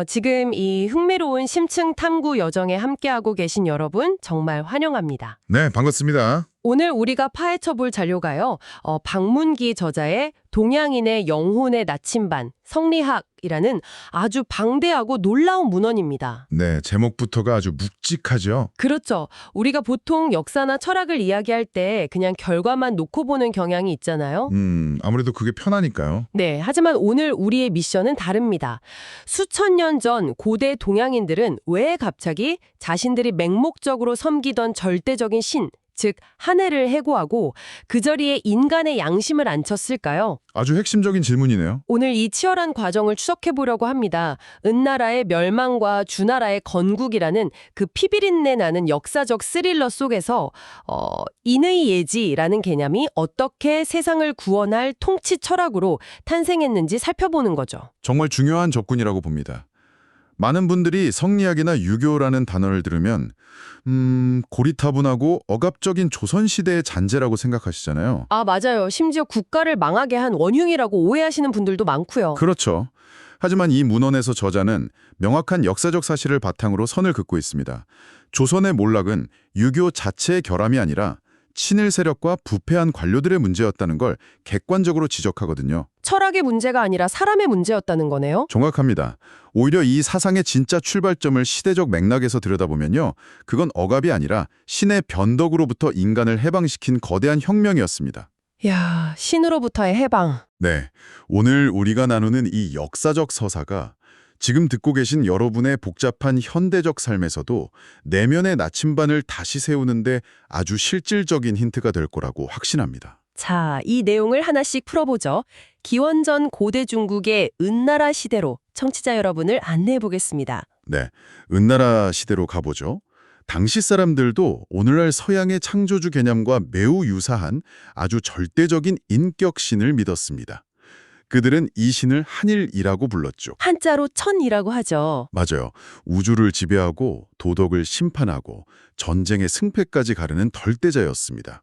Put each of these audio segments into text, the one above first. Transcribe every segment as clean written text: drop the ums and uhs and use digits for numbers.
지금 이 흥미로운 심층 탐구 여정에 함께하고 계신 여러분 정말 환영합니다. 네, 반갑습니다. 오늘 우리가 파헤쳐볼 자료가요. 박문기 저자의 동양인의 영혼의 나침반, 성리학이라는 아주 방대하고 놀라운 문헌입니다. 네, 제목부터가 아주 묵직하죠. 그렇죠. 우리가 보통 역사나 철학을 이야기할 때 그냥 결과만 놓고 보는 경향이 있잖아요. 아무래도 그게 편하니까요. 네, 하지만 오늘 우리의 미션은 다릅니다. 수천 년 전 고대 동양인들은 왜 갑자기 자신들이 맹목적으로 섬기던 절대적인 신, 즉 하늘을 해고하고 그 자리에 인간의 양심을 앉혔을까요? 아주 핵심적인 질문이네요. 오늘 이 치열한 과정을 추적해 보려고 합니다. 은나라의 멸망과 주나라의 건국이라는 그 피비린내 나는 역사적 스릴러 속에서 인의 예지라는 개념이 어떻게 세상을 구원할 통치 철학으로 탄생했는지 살펴보는 거죠. 정말 중요한 접근이라고 봅니다. 많은 분들이 성리학이나 유교라는 단어를 들으면 고리타분하고 억압적인 조선시대의 잔재라고 생각하시잖아요. 아, 맞아요. 심지어 국가를 망하게 한 원흉이라고 오해하시는 분들도 많고요. 그렇죠. 하지만 이 문헌에서 저자는 명확한 역사적 사실을 바탕으로 선을 긋고 있습니다. 조선의 몰락은 유교 자체의 결함이 아니라 친일 세력과 부패한 관료들의 문제였다는 걸 객관적으로 지적하거든요. 철학의 문제가 아니라 사람의 문제였다는 거네요. 정확합니다. 오히려 이 사상의 진짜 출발점을 시대적 맥락에서 들여다보면요. 그건 억압이 아니라 신의 변덕으로부터 인간을 해방시킨 거대한 혁명이었습니다. 이야, 신으로부터의 해방. 네, 오늘 우리가 나누는 이 역사적 서사가 지금 듣고 계신 여러분의 복잡한 현대적 삶에서도 내면의 나침반을 다시 세우는데 아주 실질적인 힌트가 될 거라고 확신합니다. 자, 이 내용을 하나씩 풀어보죠. 기원전 고대 중국의 은나라 시대로 청취자 여러분을 안내해 보겠습니다. 네, 은나라 시대로 가보죠. 당시 사람들도 오늘날 서양의 창조주 개념과 매우 유사한 아주 절대적인 인격신을 믿었습니다. 그들은 이 신을 한일이라고 불렀죠. 한자로 천이라고 하죠. 맞아요. 우주를 지배하고 도덕을 심판하고 전쟁의 승패까지 가르는 덜대자였습니다.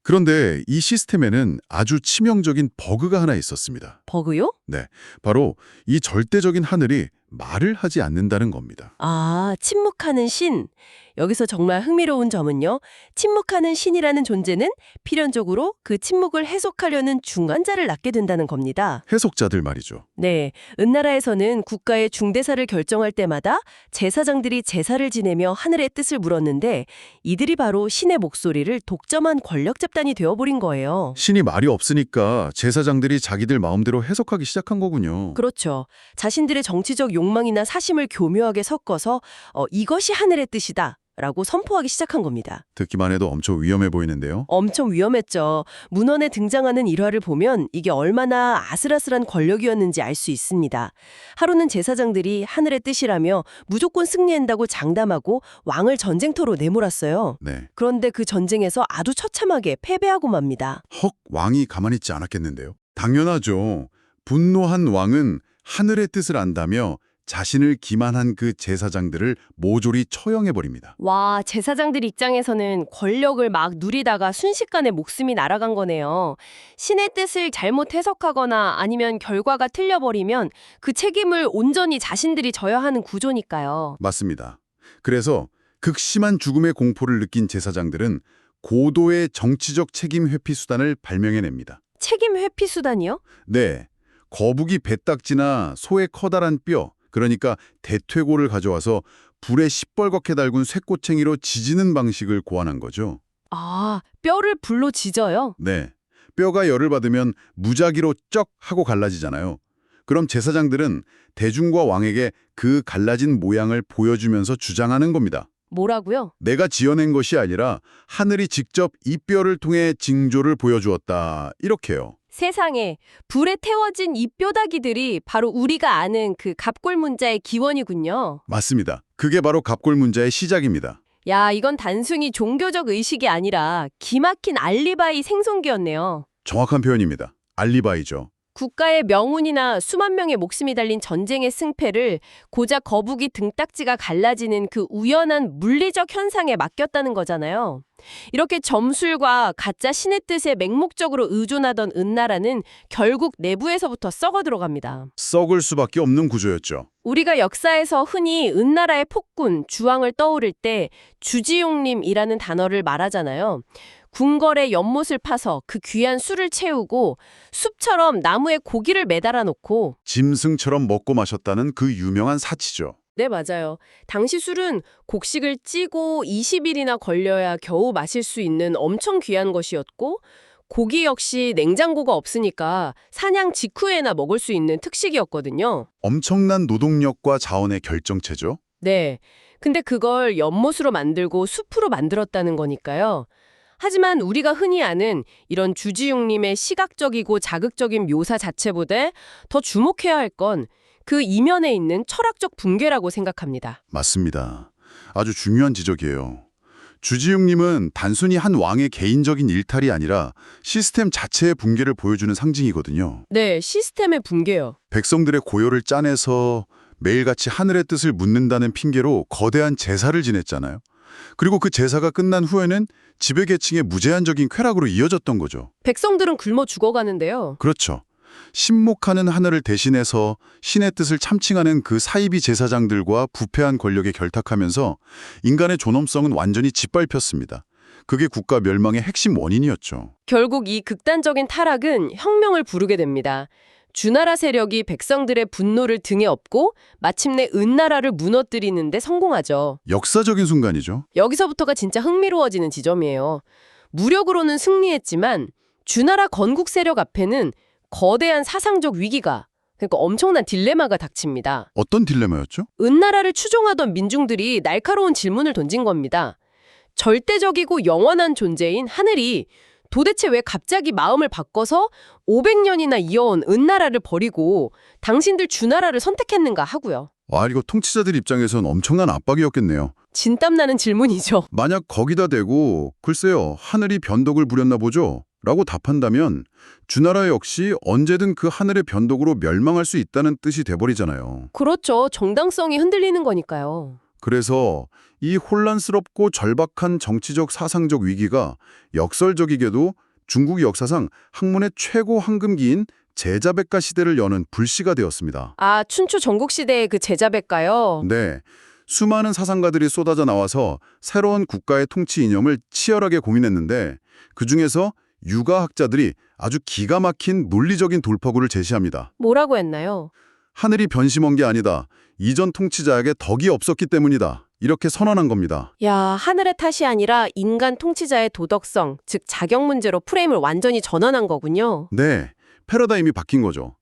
그런데 이 시스템에는 아주 치명적인 버그가 하나 있었습니다. 버그요? 네, 바로 이 절대적인 하늘이 말을 하지 않는다는 겁니다. 아, 침묵하는 신. 여기서 정말 흥미로운 점은요. 침묵하는 신이라는 존재는 필연적으로 그 침묵을 해석하려는 중간자를 낳게 된다는 겁니다. 해석자들 말이죠. 네, 은나라에서는 국가의 중대사를 결정할 때마다 제사장들이 제사를 지내며 하늘의 뜻을 물었는데 이들이 바로 신의 목소리를 독점한 권력 집단이 되어버린 거예요. 신이 말이 없으니까 제사장들이 자기들 마음대로 해석하기 시작한 거군요. 그렇죠. 자신들의 정치적 욕망이나 사심을 교묘하게 섞어서 이것이 하늘의 뜻이다 라고 선포하기 시작한 겁니다. 듣기만 해도 엄청 위험해 보이는데요. 엄청 위험했죠. 문헌에 등장하는 일화를 보면 이게 얼마나 아슬아슬한 권력이었는지 알 수 있습니다. 하루는 제사장들이 하늘의 뜻이라며 무조건 승리한다고 장담하고 왕을 전쟁터로 내몰았어요. 네. 그런데 그 전쟁에서 아주 처참하게 패배하고 맙니다. 헉, 왕이 가만히 있지 않았겠는데요. 당연하죠. 분노한 왕은 하늘의 뜻을 안다며 자신을 기만한 그 제사장들을 모조리 처형해버립니다. 와, 제사장들 입장에서는 권력을 막 누리다가 순식간에 목숨이 날아간 거네요. 신의 뜻을 잘못 해석하거나 아니면 결과가 틀려버리면 그 책임을 온전히 자신들이 져야 하는 구조니까요. 맞습니다. 그래서 극심한 죽음의 공포를 느낀 제사장들은 고도의 정치적 책임 회피 수단을 발명해냅니다. 책임 회피 수단이요? 네, 거북이 배딱지나 소의 커다란 뼈, 그러니까 대퇴골을 가져와서 불에 시뻘겋게 달군 쇠꼬챙이로 지지는 방식을 고안한 거죠. 아, 뼈를 불로 지져요? 네, 뼈가 열을 받으면 무작위로 쩍 하고 갈라지잖아요. 그럼 제사장들은 대중과 왕에게 그 갈라진 모양을 보여주면서 주장하는 겁니다. 뭐라고요? 내가 지어낸 것이 아니라 하늘이 직접 이 뼈를 통해 징조를 보여주었다. 이렇게요. 세상에, 불에 태워진 이 뼈다귀들이 바로 우리가 아는 그 갑골문자의 기원이군요. 맞습니다. 그게 바로 갑골문자의 시작입니다. 야, 이건 단순히 종교적 의식이 아니라 기막힌 알리바이 생성기였네요. 정확한 표현입니다. 알리바이죠. 국가의 명운이나 수만 명의 목숨이 달린 전쟁의 승패를 고작 거북이 등딱지가 갈라지는 그 우연한 물리적 현상에 맡겼다는 거잖아요. 이렇게 점술과 가짜 신의 뜻에 맹목적으로 의존하던 은나라는 결국 내부에서부터 썩어 들어갑니다. 썩을 수밖에 없는 구조였죠. 우리가 역사에서 흔히 은나라의 폭군, 주왕을 떠오를 때 주지용림이라는 단어를 말하잖아요. 궁궐의 연못을 파서 그 귀한 술을 채우고 숲처럼 나무에 고기를 매달아 놓고 짐승처럼 먹고 마셨다는 그 유명한 사치죠. 네, 맞아요. 당시 술은 곡식을 찌고 20일이나 걸려야 겨우 마실 수 있는 엄청 귀한 것이었고 고기 역시 냉장고가 없으니까 사냥 직후에나 먹을 수 있는 특식이었거든요. 엄청난 노동력과 자원의 결정체죠. 네. 근데 그걸 연못으로 만들고 숲으로 만들었다는 거니까요. 하지만 우리가 흔히 아는 이런 주지용님의 시각적이고 자극적인 묘사 자체보다 더 주목해야 할 건 그 이면에 있는 철학적 붕괴라고 생각합니다. 맞습니다. 아주 중요한 지적이에요. 주지웅님은 단순히 한 왕의 개인적인 일탈이 아니라 시스템 자체의 붕괴를 보여주는 상징이거든요. 네, 시스템의 붕괴요. 백성들의 고요를 짜내서 매일같이 하늘의 뜻을 묻는다는 핑계로 거대한 제사를 지냈잖아요. 그리고 그 제사가 끝난 후에는 지배계층의 무제한적인 쾌락으로 이어졌던 거죠. 백성들은 굶어 죽어가는데요. 그렇죠. 신목하는 하늘을 대신해서 신의 뜻을 참칭하는 그 사이비 제사장들과 부패한 권력에 결탁하면서 인간의 존엄성은 완전히 짓밟혔습니다. 그게 국가 멸망의 핵심 원인이었죠. 결국 이 극단적인 타락은 혁명을 부르게 됩니다. 주나라 세력이 백성들의 분노를 등에 업고 마침내 은나라를 무너뜨리는 데 성공하죠. 역사적인 순간이죠. 여기서부터가 진짜 흥미로워지는 지점이에요. 무력으로는 승리했지만 주나라 건국 세력 앞에는 거대한 사상적 위기가, 그러니까 엄청난 딜레마가 닥칩니다. 어떤 딜레마였죠? 은나라를 추종하던 민중들이 날카로운 질문을 던진 겁니다. 절대적이고 영원한 존재인 하늘이 도대체 왜 갑자기 마음을 바꿔서 500년이나 이어온 은나라를 버리고 당신들 주나라를 선택했는가 하고요. 와, 이거 통치자들 입장에선 엄청난 압박이었겠네요. 진땀나는 질문이죠. 만약 거기다 대고 글쎄요, 하늘이 변덕을 부렸나 보죠? 라고 답한다면 주나라 역시 언제든 그 하늘의 변덕으로 멸망할 수 있다는 뜻이 돼버리잖아요. 그렇죠. 정당성이 흔들리는 거니까요. 그래서 이 혼란스럽고 절박한 정치적 사상적 위기가 역설적이게도 중국 역사상 학문의 최고 황금기인 제자백가 시대를 여는 불씨가 되었습니다. 아, 춘추 전국시대의 그 제자백가요? 네, 수많은 사상가들이 쏟아져 나와서 새로운 국가의 통치 이념을 치열하게 고민했는데 그중에서 유가학자들이 아주 기가 막힌 논리적인 돌파구를 제시합니다. 뭐라고 했나요? 하늘이 변심한 게 아니다. 이전 통치자에게 덕이 없었기 때문이다. 이렇게 선언한 겁니다. 야, 하늘의 탓이 아니라 인간 통치자의 도덕성, 즉 자격 문제로 프레임을 완전히 전환한 거군요. 네, 패러다임이 바뀐 거죠.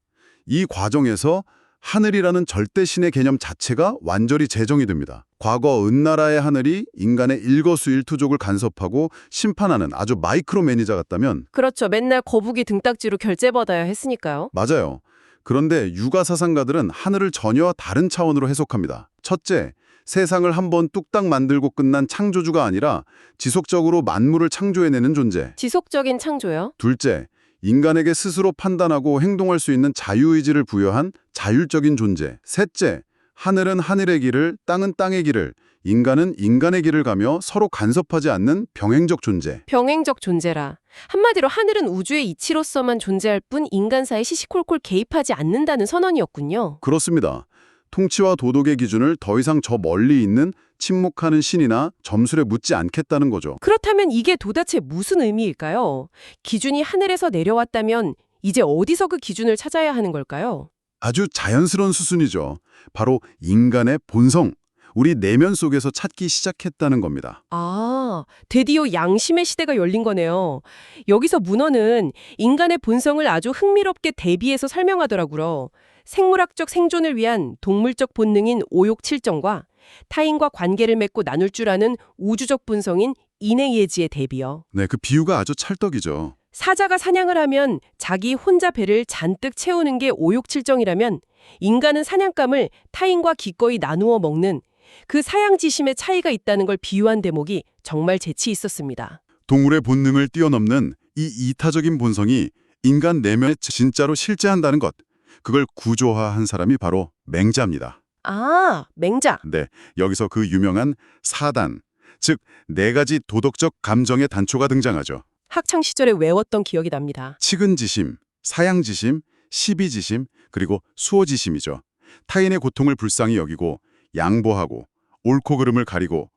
이 과정에서 하늘이라는 절대신의 개념 자체가 완전히 재정이 됩니다. 과거 은나라의 하늘이 인간의 일거수일투족을 간섭하고 심판하는 아주 마이크로 매니저 같다면 그렇죠. 맨날 거북이 등딱지로 결제받아야 했으니까요. 맞아요. 그런데 유가 사상가들은 하늘을 전혀 다른 차원으로 해석합니다. 첫째, 세상을 한번 뚝딱 만들고 끝난 창조주가 아니라 지속적으로 만물을 창조해내는 존재. 지속적인 창조요? 둘째, 인간에게 스스로 판단하고 행동할 수 있는 자유의지를 부여한 자율적인 존재. 셋째, 하늘은 하늘의 길을, 땅은 땅의 길을, 인간은 인간의 길을 가며 서로 간섭하지 않는 병행적 존재. 병행적 존재라. 한마디로 하늘은 우주의 이치로서만 존재할 뿐 인간사에 시시콜콜 개입하지 않는다는 선언이었군요. 그렇습니다. 통치와 도덕의 기준을 더 이상 저 멀리 있는 침묵하는 신이나 점술에 묻지 않겠다는 거죠. 그렇다면 이게 도대체 무슨 의미일까요? 기준이 하늘에서 내려왔다면 이제 어디서 그 기준을 찾아야 하는 걸까요? 아주 자연스러운 수순이죠. 바로 인간의 본성, 우리 내면 속에서 찾기 시작했다는 겁니다. 아, 드디어 양심의 시대가 열린 거네요. 여기서 문헌은 인간의 본성을 아주 흥미롭게 대비해서 설명하더라고요. 생물학적 생존을 위한 동물적 본능인 오욕칠정과 타인과 관계를 맺고 나눌 줄 아는 우주적 본성인 인해예지의 대비요. 네, 그 비유가 아주 찰떡이죠. 사자가 사냥을 하면 자기 혼자 배를 잔뜩 채우는 게 오욕칠정이라면 인간은 사냥감을 타인과 기꺼이 나누어 먹는 그 사양지심의 차이가 있다는 걸 비유한 대목이 정말 재치 있었습니다. 동물의 본능을 뛰어넘는 이 이타적인 본성이 인간 내면에 진짜로 실제한다는 것. 그걸 구조화한 사람이 바로 맹자입니다. 아, 맹자. 네, 여기서 그 유명한 사단, 즉 네 가지 도덕적 감정의 단초가 등장하죠. 학창 시절에 외웠던 기억이 납니다. 치근지심, 사양지심, 시비지심, 그리고 수호지심이죠. 타인의 고통을 불쌍히 여기고 양보하고 옳고 그름을 가리고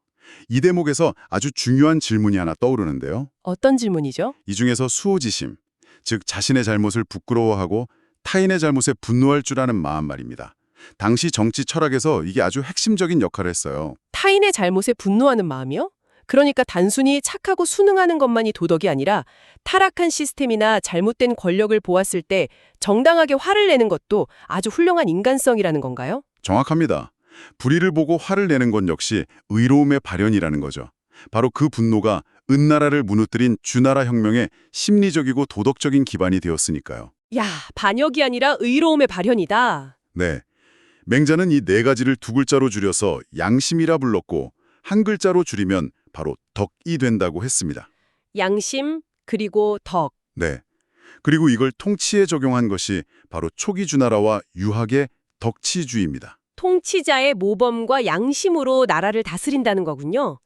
이 대목에서 아주 중요한 질문이 하나 떠오르는데요. 어떤 질문이죠? 이 중에서 수호지심, 즉 자신의 잘못을 부끄러워하고 타인의 잘못에 분노할 줄 아는 마음 말입니다. 당시 정치 철학에서 이게 아주 핵심적인 역할을 했어요. 타인의 잘못에 분노하는 마음이요? 그러니까 단순히 착하고 순응하는 것만이 도덕이 아니라 타락한 시스템이나 잘못된 권력을 보았을 때 정당하게 화를 내는 것도 아주 훌륭한 인간성이라는 건가요? 정확합니다. 불의를 보고 화를 내는 건 역시 의로움의 발현이라는 거죠. 바로 그 분노가 은나라를 무너뜨린 주나라 혁명의 심리적이고 도덕적인 기반이 되었으니까요. 야, 반역이 아니라 의로움의 발현이다. 네. 맹자는 이 네 가지를 두 글자로 줄여서 양심이라 불렀고 한 글자로 줄이면 바로 덕이 된다고 했습니다. 양심, 그리고 덕. 네. 그리고 이걸 통치에 적용한 것이 바로 초기 주나라와 유학의 덕치주의입니다. 통치자의 모범과 양심으로 나라를 다스린다는 거군요.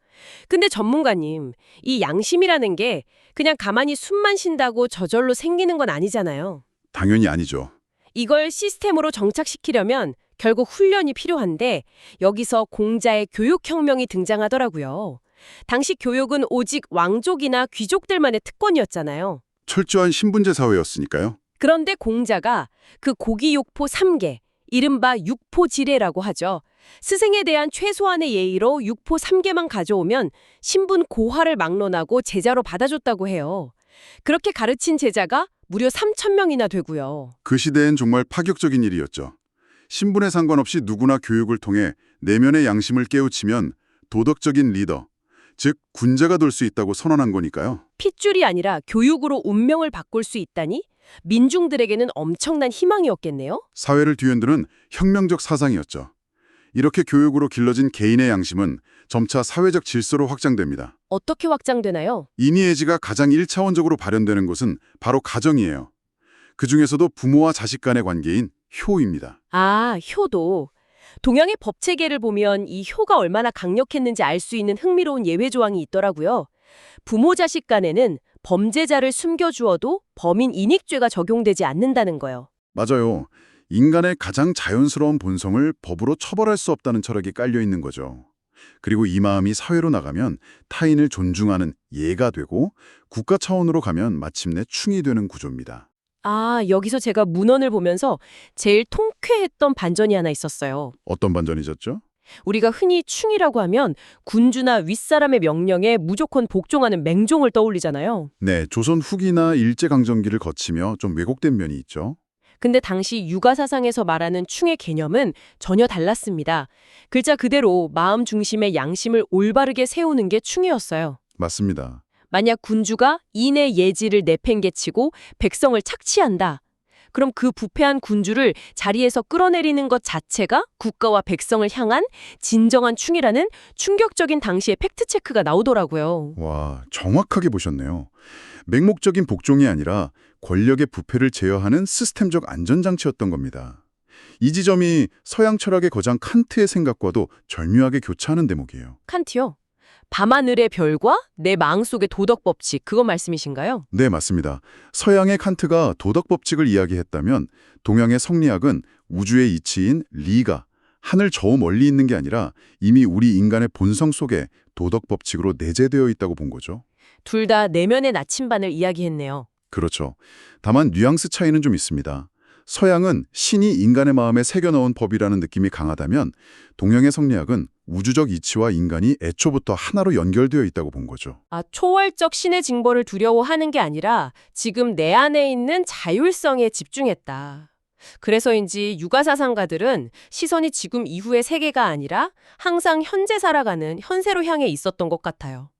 근데 전문가님, 이 양심이라는 게 그냥 가만히 숨만 쉰다고 저절로 생기는 건 아니잖아요. 당연히 아니죠. 이걸 시스템으로 정착시키려면 결국 훈련이 필요한데 여기서 공자의 교육혁명이 등장하더라고요. 당시 교육은 오직 왕족이나 귀족들만의 특권이었잖아요. 철저한 신분제 사회였으니까요. 그런데 공자가 그 고기육포 3개, 이른바 육포지례라고 하죠. 스승에 대한 최소한의 예의로 육포 3개만 가져오면 신분 고하를 막론하고 제자로 받아줬다고 해요. 그렇게 가르친 제자가 무려 3,000명이나 되고요. 그 시대엔 정말 파격적인 일이었죠. 신분에 상관없이 누구나 교육을 통해 내면의 양심을 깨우치면 도덕적인 리더, 즉 군자가 될 수 있다고 선언한 거니까요. 핏줄이 아니라 교육으로 운명을 바꿀 수 있다니 민중들에게는 엄청난 희망이었겠네요. 사회를 뒤흔드는 혁명적 사상이었죠. 이렇게 교육으로 길러진 개인의 양심은 점차 사회적 질서로 확장됩니다. 어떻게 확장되나요? 인의예지가 가장 1차원적으로 발현되는 곳은 바로 가정이에요. 그중에서도 부모와 자식 간의 관계인 효입니다. 아, 효도. 동양의 법 체계를 보면 이 효가 얼마나 강력했는지 알 수 있는 흥미로운 예외 조항이 있더라고요. 부모 자식 간에는 범죄자를 숨겨주어도 범인 인익죄가 적용되지 않는다는 거요. 맞아요. 인간의 가장 자연스러운 본성을 법으로 처벌할 수 없다는 철학이 깔려 있는 거죠. 그리고 이 마음이 사회로 나가면 타인을 존중하는 예가 되고 국가 차원으로 가면 마침내 충이 되는 구조입니다. 아, 여기서 제가 문헌을 보면서 제일 통쾌했던 반전이 하나 있었어요. 어떤 반전이셨죠? 우리가 흔히 충이라고 하면 군주나 윗사람의 명령에 무조건 복종하는 맹종을 떠올리잖아요. 네, 조선 후기나 일제강점기를 거치며 좀 왜곡된 면이 있죠. 근데 당시 육아사상에서 말하는 충의 개념은 전혀 달랐습니다. 글자 그대로 마음 중심의 양심을 올바르게 세우는 게 충이었어요. 맞습니다. 만약 군주가 인의 예지를 내팽개치고 백성을 착취한다. 그럼 그 부패한 군주를 자리에서 끌어내리는 것 자체가 국가와 백성을 향한 진정한 충이라는 충격적인 당시의 팩트체크가 나오더라고요. 와, 정확하게 보셨네요. 맹목적인 복종이 아니라 권력의 부패를 제어하는 시스템적 안전장치였던 겁니다. 이 지점이 서양 철학의 거장 칸트의 생각과도 절묘하게 교차하는 대목이에요. 칸트요? 밤하늘의 별과 내 마음속의 도덕 법칙, 그거 말씀이신가요? 네, 맞습니다. 서양의 칸트가 도덕 법칙을 이야기했다면 동양의 성리학은 우주의 이치인 리가 하늘 저 멀리 있는 게 아니라 이미 우리 인간의 본성 속에 도덕 법칙으로 내재되어 있다고 본 거죠. 둘 다 내면의 나침반을 이야기했네요. 그렇죠. 다만 뉘앙스 차이는 좀 있습니다. 서양은 신이 인간의 마음에 새겨넣은 법이라는 느낌이 강하다면 동양의 성리학은 우주적 이치와 인간이 애초부터 하나로 연결되어 있다고 본 거죠. 아, 초월적 신의 징벌을 두려워하는 게 아니라 지금 내 안에 있는 자율성에 집중했다. 그래서인지 육아사상가들은 시선이 지금 이후의 세계가 아니라 항상 현재 살아가는 현세로 향해 있었던 것 같아요.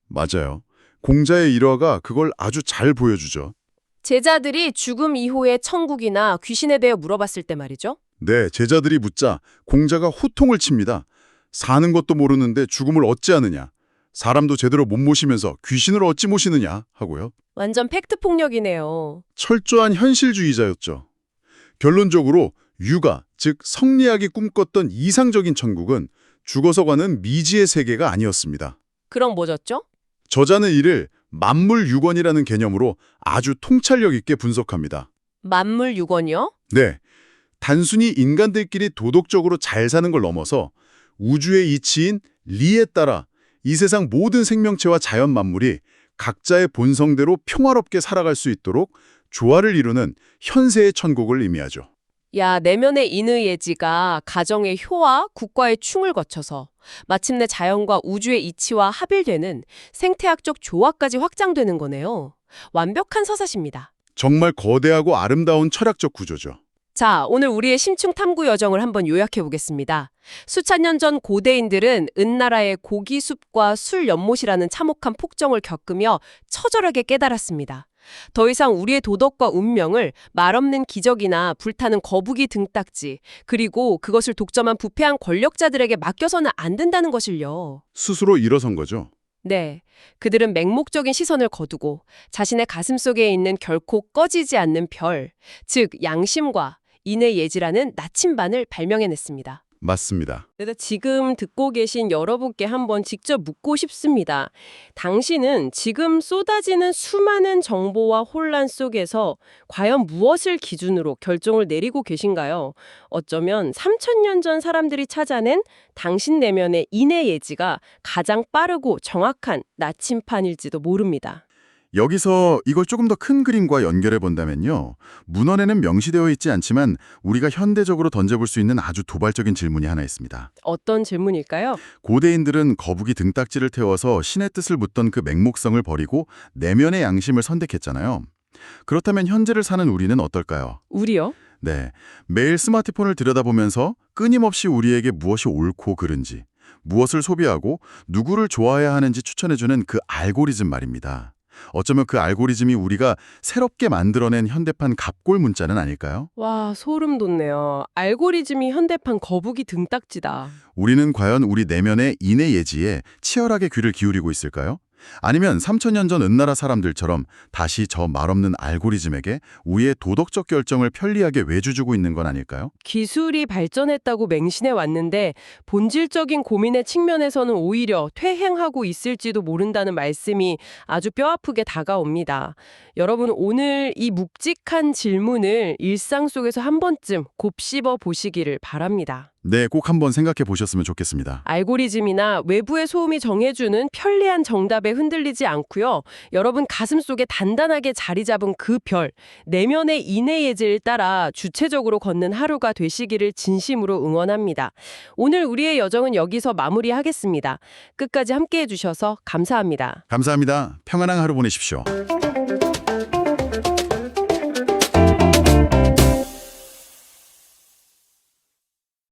맞아요. 공자의 일화가 그걸 아주 잘 보여주죠. 제자들이 죽음 이후의 천국이나 귀신에 대해 물어봤을 때 말이죠. 네, 제자들이 묻자 공자가 호통을 칩니다. 사는 것도 모르는데 죽음을 어찌 아느냐. 사람도 제대로 못 모시면서 귀신을 어찌 모시느냐 하고요. 완전 팩트 폭력이네요. 철저한 현실주의자였죠. 결론적으로 유가, 즉 성리학이 꿈꿨던 이상적인 천국은 죽어서 가는 미지의 세계가 아니었습니다. 그럼 뭐였죠? 저자는 이를 만물유건이라는 개념으로 아주 통찰력 있게 분석합니다. 만물유건이요? 네, 단순히 인간들끼리 도덕적으로 잘 사는 걸 넘어서 우주의 이치인 리에 따라 이 세상 모든 생명체와 자연 만물이 각자의 본성대로 평화롭게 살아갈 수 있도록 조화를 이루는 현세의 천국을 의미하죠. 야, 내면의 인의 예지가 가정의 효와 국가의 충을 거쳐서 마침내 자연과 우주의 이치와 합일되는 생태학적 조화까지 확장되는 거네요. 완벽한 서사십니다. 정말 거대하고 아름다운 철학적 구조죠. 자, 오늘 우리의 심층 탐구 여정을 한번 요약해 보겠습니다. 수천 년 전 고대인들은 은나라의 고기숲과 술 연못이라는 참혹한 폭정을 겪으며 처절하게 깨달았습니다. 더 이상 우리의 도덕과 운명을 말없는 기적이나 불타는 거북이 등딱지, 그리고 그것을 독점한 부패한 권력자들에게 맡겨서는 안 된다는 것을요. 스스로 일어선 거죠. 네, 그들은 맹목적인 시선을 거두고 자신의 가슴 속에 있는 결코 꺼지지 않는 별, 즉 양심과 인의 예지라는 나침반을 발명해냈습니다. 맞습니다. 그래서 지금 듣고 계신 여러분께 한번 직접 묻고 싶습니다. 당신은 지금 쏟아지는 수많은 정보와 혼란 속에서 과연 무엇을 기준으로 결정을 내리고 계신가요? 어쩌면 3000년 전 사람들이 찾아낸 당신 내면의 인의 예지가 가장 빠르고 정확한 나침판일지도 모릅니다. 여기서 이걸 조금 더 큰 그림과 연결해 본다면요. 문헌에는 명시되어 있지 않지만 우리가 현대적으로 던져볼 수 있는 아주 도발적인 질문이 하나 있습니다. 어떤 질문일까요? 고대인들은 거북이 등딱지를 태워서 신의 뜻을 묻던 그 맹목성을 버리고 내면의 양심을 선택했잖아요. 그렇다면 현재를 사는 우리는 어떨까요? 우리요? 네, 매일 스마트폰을 들여다보면서 끊임없이 우리에게 무엇이 옳고 그른지, 무엇을 소비하고 누구를 좋아해야 하는지 추천해주는 그 알고리즘 말입니다. 어쩌면 그 알고리즘이 우리가 새롭게 만들어낸 현대판 갑골 문자는 아닐까요? 와, 소름 돋네요. 알고리즘이 현대판 거북이 등딱지다. 우리는 과연 우리 내면의 인의 예지에 치열하게 귀를 기울이고 있을까요? 아니면 3000년 전 은나라 사람들처럼 다시 저 말없는 알고리즘에게 우리의 도덕적 결정을 편리하게 외주주고 있는 건 아닐까요? 기술이 발전했다고 맹신해 왔는데 본질적인 고민의 측면에서는 오히려 퇴행하고 있을지도 모른다는 말씀이 아주 뼈아프게 다가옵니다. 여러분, 오늘 이 묵직한 질문을 일상 속에서 한 번쯤 곱씹어 보시기를 바랍니다. 네, 꼭 한번 생각해 보셨으면 좋겠습니다. 알고리즘이나 외부의 소음이 정해주는 편리한 정답에 흔들리지 않고요. 여러분 가슴 속에 단단하게 자리 잡은 그 별, 내면의 인의 예지를 따라 주체적으로 걷는 하루가 되시기를 진심으로 응원합니다. 오늘 우리의 여정은 여기서 마무리하겠습니다. 끝까지 함께해 주셔서 감사합니다. 감사합니다. 평안한 하루 보내십시오.